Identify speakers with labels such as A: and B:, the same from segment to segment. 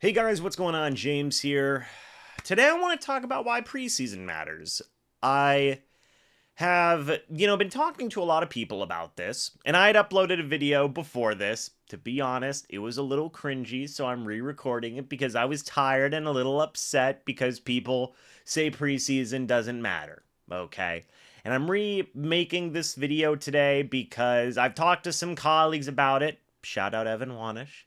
A: Hey guys, what's going on? James here. Today I want to talk about why preseason matters. I have, been talking to a lot of people about this, and I had uploaded a video before this. To be honest, it was a little cringy, so I'm re-recording it because I was tired and a little upset because people say preseason doesn't matter, okay? And I'm remaking this video today because I've talked to some colleagues about it. Shout out Evan Wanish,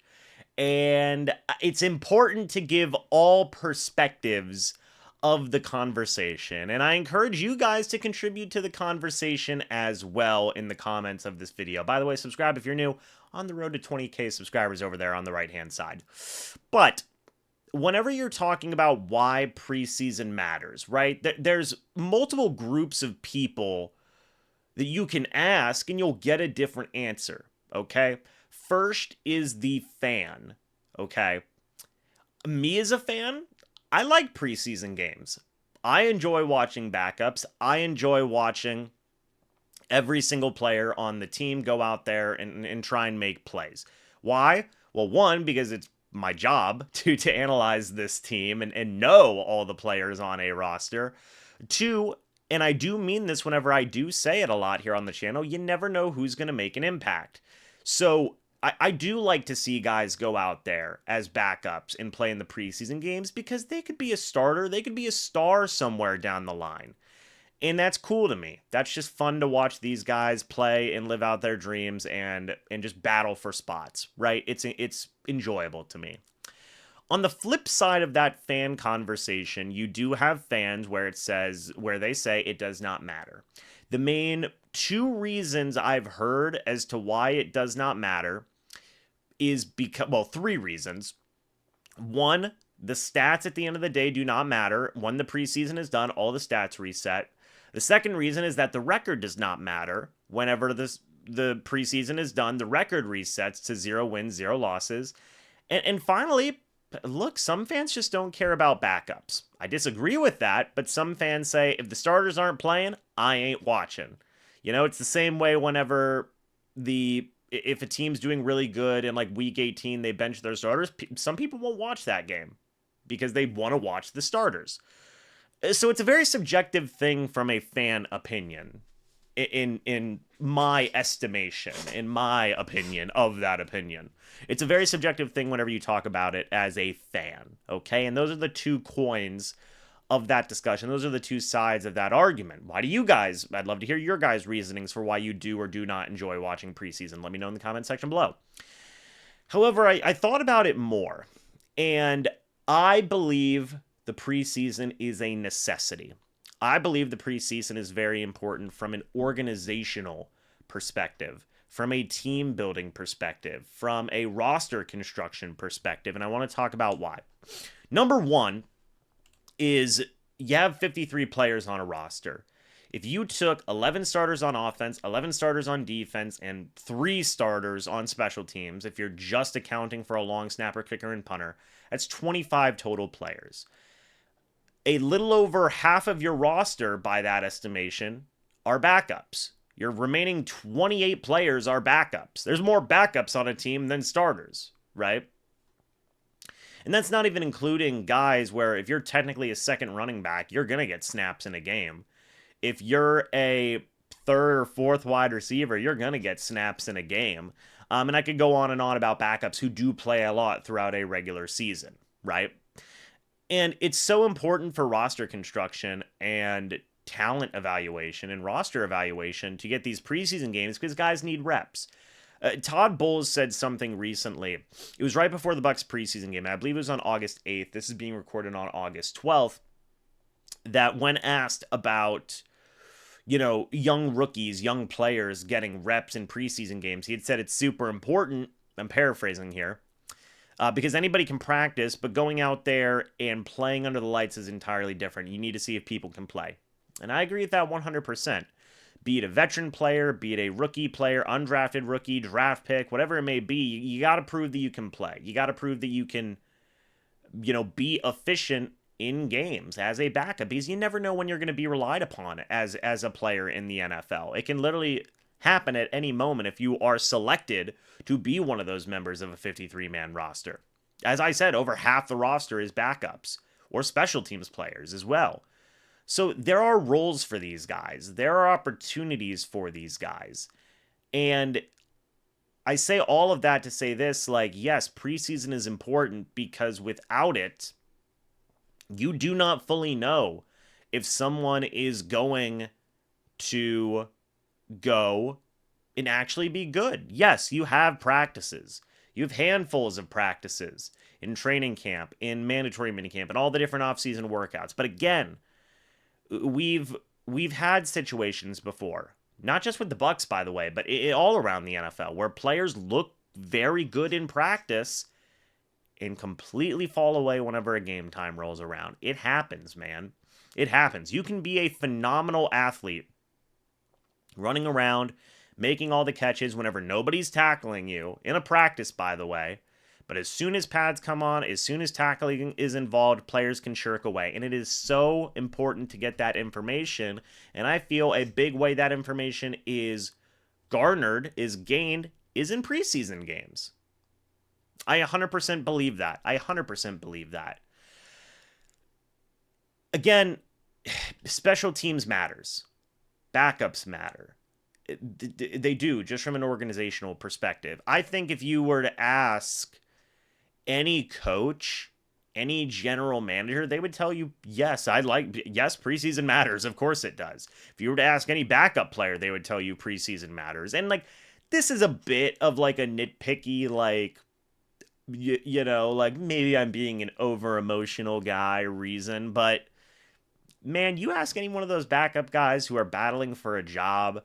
A: and it's important to give all perspectives of the conversation. And I encourage you guys to contribute to the conversation as well in the comments of this video. By the way, subscribe if you're new. On the road to 20K subscribers over there on the right-hand side. But whenever you're talking about why preseason matters, right? There's multiple groups of people that you can ask and you'll get a different answer, okay? First is the fan, okay? Me as a fan, I like preseason games. I enjoy watching backups. I enjoy watching every single player on the team go out there and try and make plays. Why? Well, one, because it's my job to analyze this team and know all the players on a roster. Two, and I do mean this whenever I do say it a lot here on the channel, you never know who's going to make an impact. So I do like to see guys go out there as backups and play in the preseason games because they could be a starter. They could be a star somewhere down the line. And that's cool to me. That's just fun to watch these guys play and live out their dreams and just battle for spots, right? It's enjoyable to me. On the flip side of that fan conversation, you do have fans where they say it does not matter. The main two reasons I've heard as to why it does not matter is because, well, three reasons. One, the stats at the end of the day do not matter. When the preseason is done, all the stats reset. The second reason is that the record does not matter. Whenever the preseason is done, the record resets to 0 wins, 0 losses. And finally, look, some fans just don't care about backups. I disagree with that, but some fans say, if the starters aren't playing, I ain't watching. It's the same way whenever if a team's doing really good in like week 18, they bench their starters, some people won't watch that game because they want to watch the starters. So it's a very subjective thing from a fan opinion, in my estimation, in my opinion of that opinion. It's a very subjective thing whenever you talk about it as a fan, okay? And those are the two coins of that discussion. Those are the two sides of that argument. Why do you guys, I'd love to hear your guys' reasonings for why you do or do not enjoy watching preseason. Let me know in the comment section below. However, I thought about it more, and I believe the preseason is a necessity. I believe the preseason is very important from an organizational perspective, from a team building perspective, from a roster construction perspective, and I want to talk about why. Number one is you have 53 players on a roster. If you took 11 starters on offense, 11 starters on defense, and 3 starters on special teams, if you're just accounting for a long snapper, kicker, and punter, that's 25 total players. A little over half of your roster, by that estimation, are backups. Your remaining 28 players are backups. There's more backups on a team than starters, right? And that's not even including guys where if you're technically a second running back, you're going to get snaps in a game. If you're a third or fourth wide receiver, you're going to get snaps in a game. And I could go on and on about backups who do play a lot throughout a regular season, right? And it's so important for roster construction and talent evaluation and roster evaluation to get these preseason games because guys need reps. Todd Bowles said something recently. It was right before the Bucs preseason game. I believe it was on August 8th. This is being recorded on August 12th. That when asked about, young rookies, young players getting reps in preseason games, he had said it's super important. I'm paraphrasing here. Because anybody can practice, but going out there and playing under the lights is entirely different. You need to see if people can play. And I agree with that 100%. Be it a veteran player, be it a rookie player, undrafted rookie, draft pick, whatever it may be, you got to prove that you can play. You got to prove that you can, be efficient in games as a backup because you never know when you're going to be relied upon as a player in the NFL. It can literally happen at any moment if you are selected to be one of those members of a 53-man roster. As I said, over half the roster is backups or special teams players as well. So there are roles for these guys. There are opportunities for these guys. And I say all of that to say this, like, yes, preseason is important because without it, you do not fully know if someone is going to go and actually be good. Yes, you have practices. You have handfuls of practices in training camp, in mandatory minicamp, and all the different offseason workouts. But again, we've had situations before, not just with the Bucs, by the way, but all around the NFL, where players look very good in practice and completely fall away whenever a game time rolls around. It happens, man. It happens. You can be a phenomenal athlete running around, making all the catches whenever nobody's tackling you, in a practice, by the way. But as soon as pads come on, as soon as tackling is involved, players can shirk away. And it is so important to get that information. And I feel a big way that information is garnered, is gained, is in preseason games. I 100% believe that. I 100% believe that. Again, special teams matters. Backups matter. They do, just from an organizational perspective. I think if you were to ask any coach, any general manager, they would tell you, yes, preseason matters. Of course it does. If you were to ask any backup player, they would tell you preseason matters. And like, this is a bit of like a nitpicky, like, you know, like maybe I'm being an over emotional guy reason, but man, you ask any one of those backup guys who are battling for a job,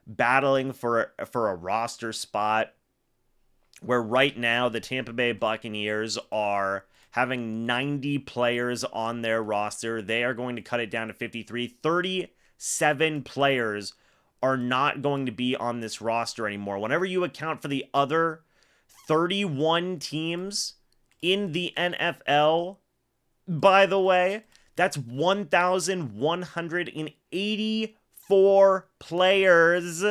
A: battling for a roster spot, where right now the Tampa Bay Buccaneers are having 90 players on their roster. They are going to cut it down to 53. 37 players are not going to be on this roster anymore. Whenever you account for the other 31 teams in the NFL, by the way, that's 1,184 players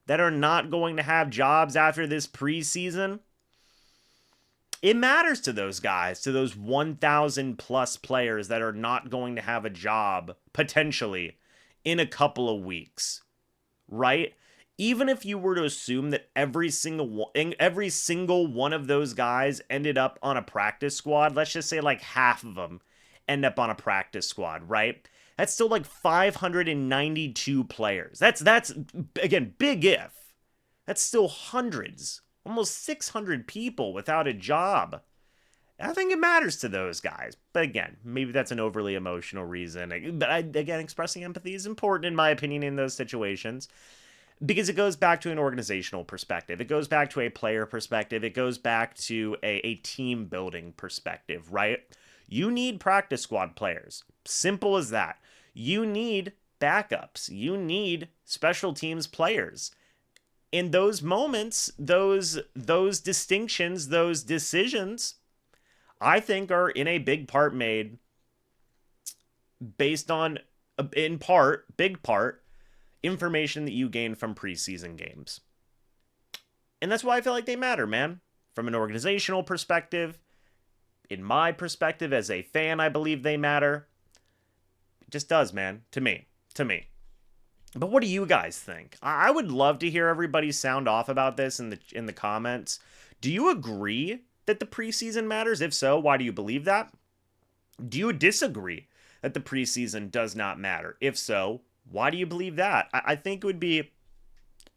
A: that are not going to have jobs after this preseason. It matters to those guys, to those 1,000 plus players that are not going to have a job, potentially, in a couple of weeks, right? Even if you were to assume that every single one of those guys ended up on a practice squad, let's just say like half of them end up on a practice squad, right? That's still like 592 players. That's again, big if. That's still hundreds, almost 600 people without a job. I think it matters to those guys. But again, maybe that's an overly emotional reason. But again, expressing empathy is important, in my opinion, in those situations, because it goes back to an organizational perspective. It goes back to a player perspective. It goes back to a team building perspective, right? You need practice squad players. Simple as that. You need backups. You need special teams players. In those moments, those distinctions, those decisions, I think are in a big part made based on, big part, information that you gain from preseason games. And that's why I feel like they matter, man. From an organizational perspective, in my perspective as a fan, I believe they matter. It just does, man. To me. But what do you guys think? I would love to hear everybody sound off about this in the comments. Do you agree that the preseason matters? If so, why do you believe that? Do you disagree that the preseason does not matter? If so, why do you believe that? I think it would be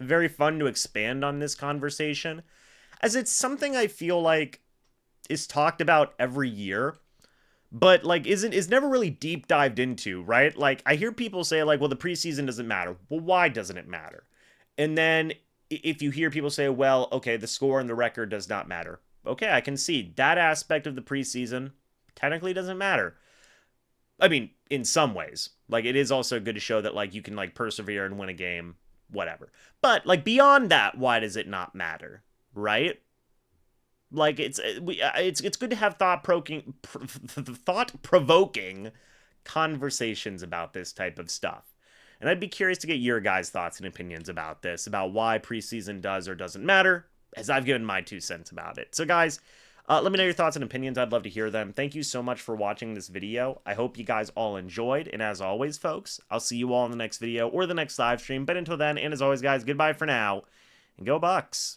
A: very fun to expand on this conversation, as it's something I feel like is talked about every year, but like is never really deep dived into, right? Like I hear people say like, well, the preseason doesn't matter. Well, why doesn't it matter? And then if you hear people say, well, okay, the score and the record does not matter. Okay, I can see that aspect of the preseason technically doesn't matter. I mean, in some ways, like it is also good to show that like you can like persevere and win a game, whatever. But like beyond that, why does it not matter, right? Like it's good to have thought-provoking conversations about this type of stuff. And I'd be curious to get your guys' thoughts and opinions about this, about why preseason does or doesn't matter, as I've given my 2 cents about it. So guys, Let me know your thoughts and opinions. I'd love to hear them. Thank you so much for watching this video. I hope you guys all enjoyed. And as always, folks, I'll see you all in the next video or the next live stream. But until then, and as always, guys, goodbye for now. And go Bucs.